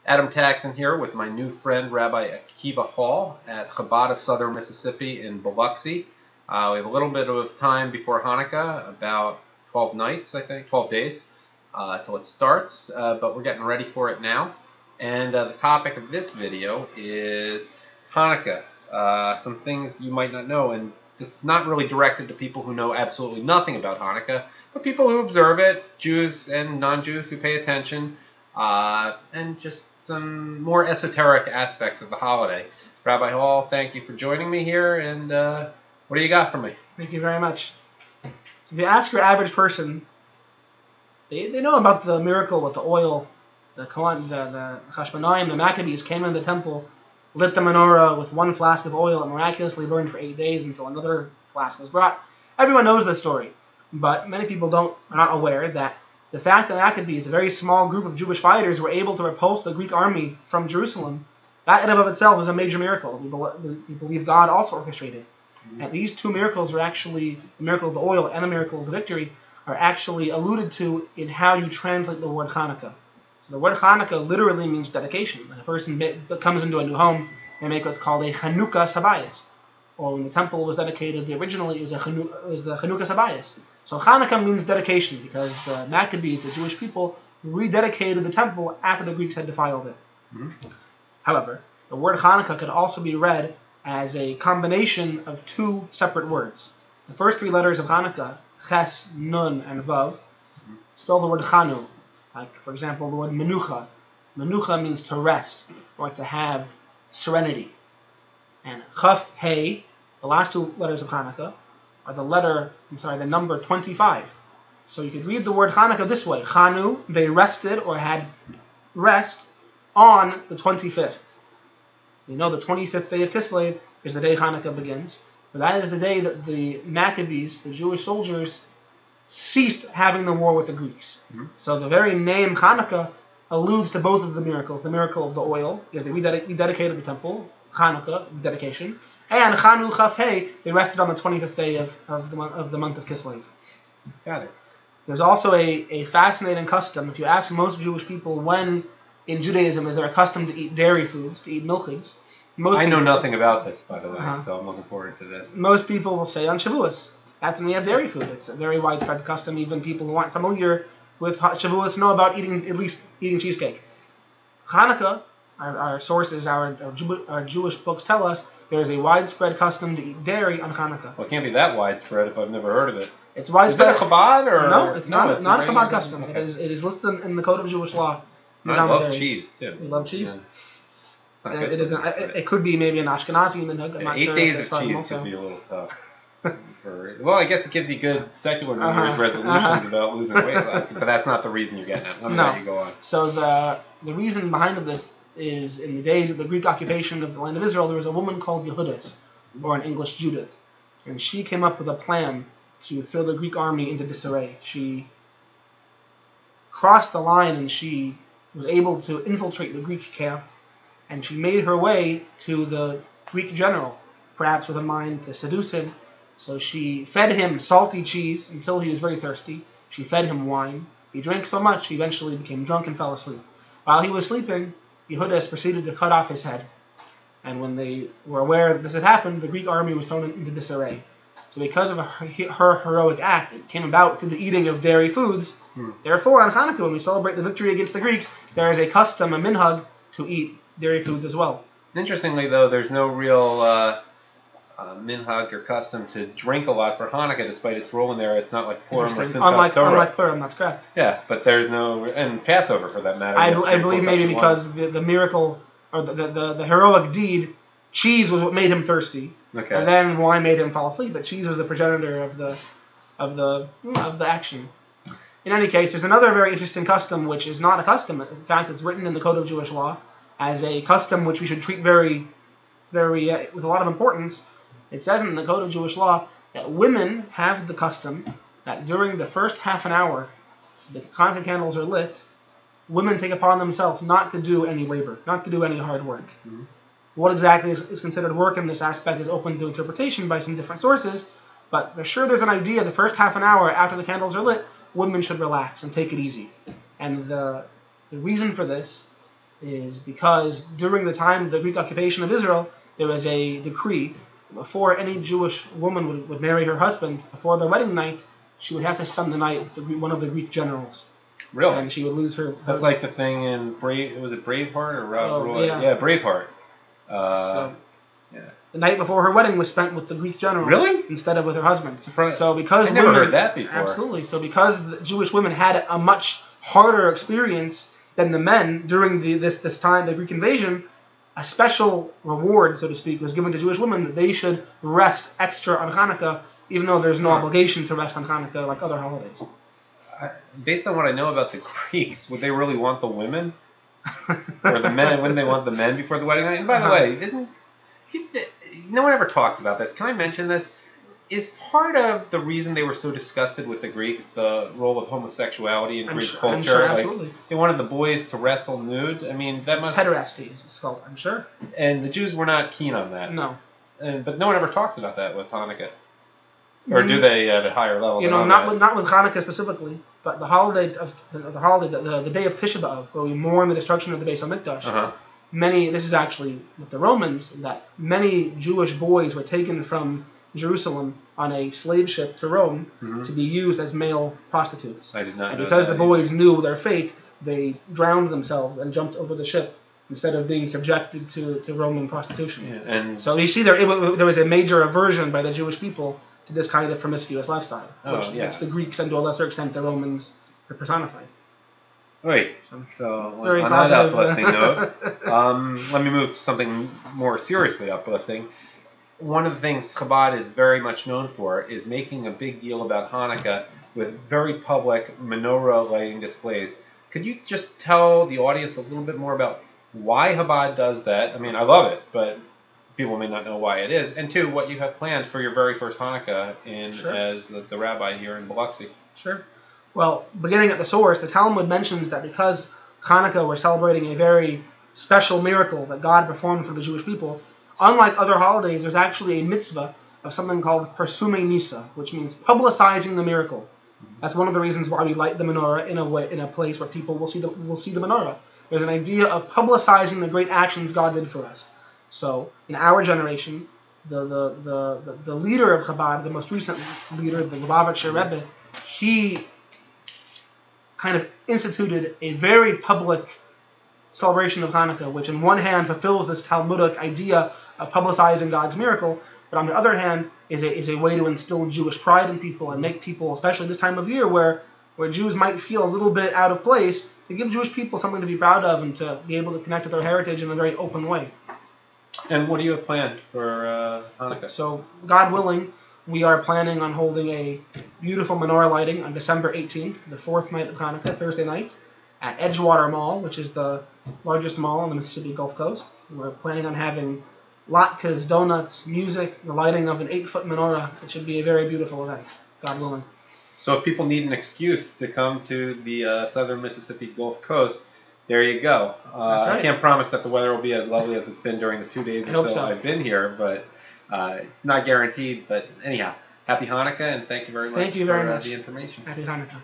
Adam Taxin here with my new friend Rabbi Akiva Hall at Chabad of Southern Mississippi in Biloxi. We have a little bit of time before Hanukkah, about 12 nights, I think, 12 days till it starts, but we're getting ready for it now. And the topic of this video is Hanukkah, some things you might not know, and this is not really directed to people who know absolutely nothing about Hanukkah, but people who observe it, Jews and non-Jews who pay attention, and just some more esoteric aspects of the holiday. Rabbi Hall, thank you for joining me here, and what do you got for me? Thank you very much. If you ask your average person, they know about the miracle with the oil. The Hashmonaim, the Maccabees came into the temple, lit the menorah with one flask of oil, and miraculously burned for 8 days until another flask was brought. Everyone knows this story, but many people are not aware that the fact that the Maccabees, a very small group of Jewish fighters, were able to repulse the Greek army from Jerusalem, that in and of itself is a major miracle. We believe God also orchestrated. And these two miracles are actually, the miracle of the oil and the miracle of the victory, are actually alluded to in how you translate the word Hanukkah. So the word Hanukkah literally means dedication. When a person comes into a new home, they make what's called a Hanukkah Sabayis. Or when the temple was dedicated, originally it was the Hanukkah Sabayis. So Hanukkah means dedication because the Maccabees, the Jewish people, rededicated the temple after the Greeks had defiled it. However, the word Hanukkah could also be read as a combination of two separate words. The first three letters of Hanukkah, Ches, Nun, and Vav, spell the word Chanu. Like, for example, the word Menucha. Menucha means to rest or to have serenity. And Chaf, Hey, the last two letters of Hanukkah, are the number 25. So you could read the word Hanukkah this way. Chanu, they rested or had rest on the 25th. You know the 25th day of Kislev is the day Hanukkah begins. But that is the day that the Maccabees, the Jewish soldiers, ceased having the war with the Greeks. So the very name Hanukkah alludes to both of the miracles. The miracle of the oil, they rededicated the temple, Hanukkah, dedication, and Chanu Chaf Hey, they rested on the 25th day of the month of Kislev. Got it. There's also a fascinating custom. If you ask most Jewish people when in Judaism is there a custom to eat dairy foods, to eat milchids, I know nothing about this, by the way, so I'm looking forward to this. Most people will say on Shavuos. That's when we have dairy food. It's a very widespread custom. Even people who aren't familiar with Shavuos know about eating cheesecake. Hanukkah, our sources, our Jewish books tell us there's a widespread custom to eat dairy on Hanukkah. Well, it can't be that widespread if I've never heard of it. It's widespread. Is it a Chabad or no? It's not. It's not a Chabad custom. Okay. It is listed in the Code of Jewish Law. I love cheese too. We love cheese. Yeah. It isn't. It could be maybe an Ashkenazi minhag. I'm not 8 sure days of cheese would be a little tough. Well, I guess it gives you good secular New Year's resolutions about losing weight, but that's not the reason you're getting it. Let me let you go on. So the reason behind this is in the days of the Greek occupation of the land of Israel, there was a woman called Yehudas, or in English Judith, and she came up with a plan to throw the Greek army into disarray. She crossed the line and she was able to infiltrate the Greek camp, and she made her way to the Greek general, perhaps with a mind to seduce him. So she fed him salty cheese until he was very thirsty. She fed him wine. He drank so much he eventually became drunk and fell asleep. While he was sleeping, Yehudas proceeded to cut off his head. And when they were aware that this had happened, the Greek army was thrown into disarray. So because of her heroic act, it came about through the eating of dairy foods. Therefore, on Hanukkah, when we celebrate the victory against the Greeks, there is a custom, a minhag, to eat dairy foods as well. Interestingly, though, there's no real minhag or custom to drink a lot for Hanukkah, despite its role in there. It's not like Purim or Simchas Torah. Unlike Purim, that's correct. Yeah, but there's no, and Passover for that matter. I believe maybe because the miracle, or the heroic deed, cheese was what made him thirsty. Okay. And then wine made him fall asleep, but cheese was the progenitor of the action. In any case, there's another very interesting custom, which is not a custom. In fact, it's written in the Code of Jewish Law as a custom which we should treat very, very with a lot of importance. It says in the Code of Jewish Law that women have the custom that during the first half an hour the Hanukkah candles are lit, women take upon themselves not to do any labor, not to do any hard work. What exactly is considered work in this aspect is open to interpretation by some different sources, but there's an idea the first half an hour after the candles are lit, women should relax and take it easy. And the reason for this is because during the time of the Greek occupation of Israel, there was a decree before any Jewish woman would marry her husband, before their wedding night, she would have to spend the night with one of the Greek generals. Really? And she would lose her. That's like the thing in was it Braveheart or Rob Roy? Yeah. Yeah, Braveheart. Yeah. The night before her wedding was spent with the Greek general. Really? Instead of with her husband. Surprised. So because I never heard that before. Absolutely. So because the Jewish women had a much harder experience than the men during this time, the Greek invasion, a special reward, so to speak, was given to Jewish women that they should rest extra on Hanukkah, even though there's no obligation to rest on Hanukkah like other holidays. Based on what I know about the Greeks, would they really want the women? Or the men? Wouldn't they want the men before the wedding night? And by the way, no one ever talks about this. Can I mention this? Is part of the reason they were so disgusted with the Greeks the role of homosexuality in Greek culture? I'm sure, absolutely. Like, they wanted the boys to wrestle nude. I mean, that must... Pederasty is it's called, I'm sure. And the Jews were not keen on that. No. But no one ever talks about that with Hanukkah. Or do they at a higher level? Not with Hanukkah specifically, but the holiday of the day of Tisha B'Av, where we mourn the destruction of the Beis Hamikdash. This is actually with the Romans, that many Jewish boys were taken from Jerusalem on a slave ship to Rome to be used as male prostitutes. I did not know And because that the boys knew their fate, they drowned themselves and jumped over the ship instead of being subjected to Roman prostitution. Yeah, and so you see there was a major aversion by the Jewish people to this kind of promiscuous lifestyle, which the Greeks and to a lesser extent the Romans personified. Right. So Very on positive. that uplifting note, let me move to something more seriously uplifting. One of the things Chabad is very much known for is making a big deal about Hanukkah with very public menorah lighting displays. Could you just tell the audience a little bit more about why Chabad does that? I mean, I love it, but people may not know why it is. And two, what you have planned for your very first Hanukkah as the rabbi here in Biloxi. Sure. Well, beginning at the source, the Talmud mentions that because Hanukkah we're celebrating a very special miracle that God performed for the Jewish people, unlike other holidays, there's actually a mitzvah of something called Persume Nisa, which means publicizing the miracle. That's one of the reasons why we light the menorah in a place where people will see the menorah. There's an idea of publicizing the great actions God did for us. So in our generation, the leader of Chabad, the most recent leader, the Lubavitcher Rabbi, he kind of instituted a very public celebration of Hanukkah, which on one hand fulfills this Talmudic idea of publicizing God's miracle, but on the other hand is a way to instill Jewish pride in people and make people, especially this time of year where Jews might feel a little bit out of place, to give Jewish people something to be proud of and to be able to connect with their heritage in a very open way. And what do you have planned for Hanukkah? So, God willing, we are planning on holding a beautiful menorah lighting on December 18th, the fourth night of Hanukkah, Thursday night, at Edgewater Mall, which is the largest mall on the Mississippi Gulf Coast. We're planning on having latkes, donuts, music, the lighting of an 8-foot menorah. It should be a very beautiful event, God willing. So if people need an excuse to come to the southern Mississippi Gulf Coast, there you go. That's right. I can't promise that the weather will be as lovely as it's been during the 2 days or so I've been here, but not guaranteed. But anyhow, happy Hanukkah, and thank you very much for the information. Happy Hanukkah.